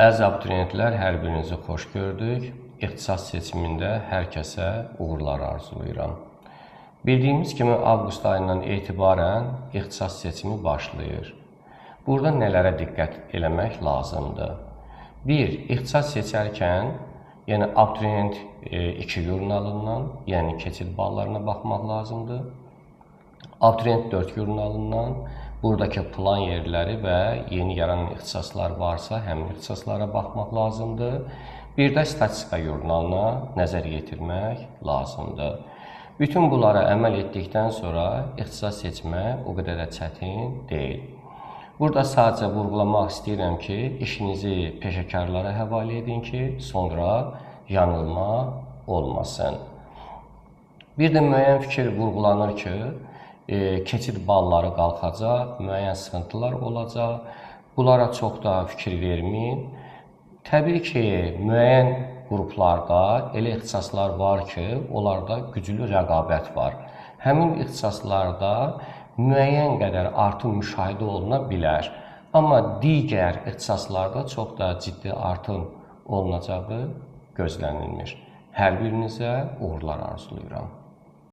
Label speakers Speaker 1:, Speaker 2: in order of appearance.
Speaker 1: Əziz abituriyentlər, hər birinizi xoş gördük. İxtisas seçimində hər kəsə uğurlar arzulayıram. Bildiyimiz kimi, avqust ayından etibarən ixtisas seçimi başlayır. Burada nələrə diqqət eləmək lazımdır? 1. İxtisas seçərkən, yəni abituriyent 2 jurnalından, yəni keçid ballarına baxmaq lazımdır. Abituriyent 4 jurnalından, buradakı plan yerləri və yeni yaranan ixtisaslar varsa, həmin ixtisaslara baxmaq lazımdır. Bir də statistika jurnalına nəzər yetirmək lazımdır. Bütün bunlara əməl etdikdən sonra ixtisas seçmək o qədər də çətin deyil. Burada sadəcə vurğulamaq istəyirəm ki, işinizi peşəkarlara həvalə edin ki, sonra yanılma olmasın. Bir də müəyyən fikir vurğulanır ki, keçid balları qalxacaq, müəyyən sıxıntılar olacaq. Bunlara çox da fikir verməyin. Təbii ki, müəyyən qruplarda elə ixtisaslar var ki, onlarda güclü rəqabət var. Həmin ixtisaslarda müəyyən qədər artım müşahidə oluna bilər. Amma digər ixtisaslarda çox da ciddi artım olunacağı gözlənilmir. Hər birinizə uğurlar arzulayıram.